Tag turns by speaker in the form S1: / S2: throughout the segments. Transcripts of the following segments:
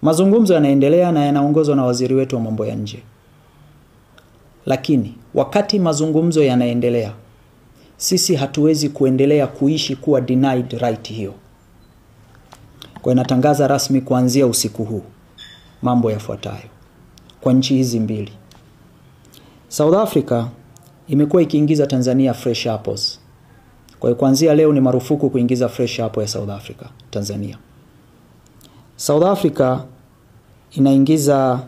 S1: Mazungumzo yanaendelea na yanaongozwa na waziri wetu wa mambo ya nje. Lakini wakati mazungumzo yanaendelea, sisi hatuwezi kuendelea kuishi kuwa denied right hiyo. Kwa natangaza rasmi kuanzia usiku huu mambo yafuatayo kwa nchi hizi mbili. South Africa imekuwa ikiingiza Tanzania fresh apples. Kwa kuanzia leo ni marufuku kuingiza fresh apple ya South Africa Tanzania. South Africa inaingiza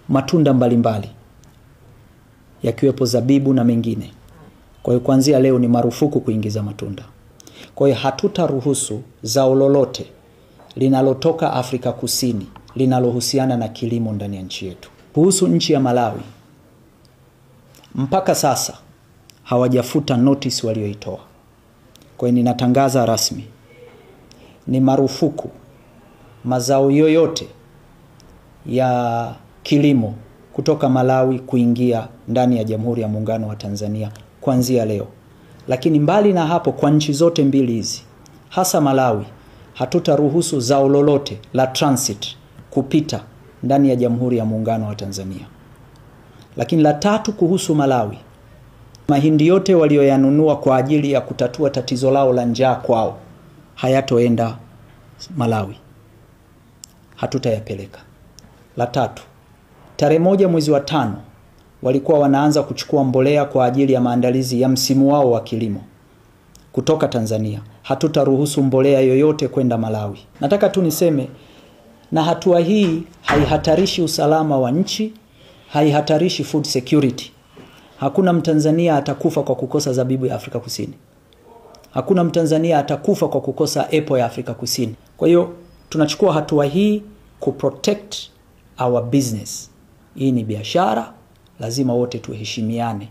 S1: matunda mbalimbali yakiwepo zabibu na mengine. Kwa hiyo kuanzia leo ni marufuku kuingiza matunda. Kwa hiyo hatutaruhusu zao lolote linalotoka Afrika Kusini linalohusiana na kilimo ndani ya nchi yetu. Kuhusu nchi ya Malawi, mpaka sasa hawajafuta notice walioitoa. Kwa hiyo ninatangaza rasmi ni marufuku mazao yoyote ya kilimo kutoka Malawi kuingia ndani ya Jamhuri ya Muungano wa Tanzania kuanzia leo. Lakini mbali na hapo, kwa nchi zote mbili hizi, hasa Malawi, hatutaruhusu zao lolote la transit kupita ndani ya Jamhuri ya Muungano wa Tanzania. Lakini la tatu kuhusu Malawi, mahindi yote walioyanunua kwa ajili ya kutatua tatizo lao la njaa kwao hayatoenda Malawi. Hatutayapeleka. La tatu, tarehe 1 mwezi wa 5 walikuwa wanaanza kuchukua mbolea kwa ajili ya maandalizi ya msimu wao wa kilimo kutoka Tanzania. Hatutaruhusu mbolea yoyote kwenda Malawi. Nataka tu niseme, na hatua hii haihatarishi usalama wa nchi, haihatarishi food security. Hakuna Mtanzania atakufa kwa kukosa zabibu ya Afrika Kusini. Hakuna Mtanzania atakufa kwa kukosa apple ya Afrika Kusini. Kwa hiyo tunachukua hatua hii kuprotect our business. Hii ni biashara, lazima wote tuheshimiane.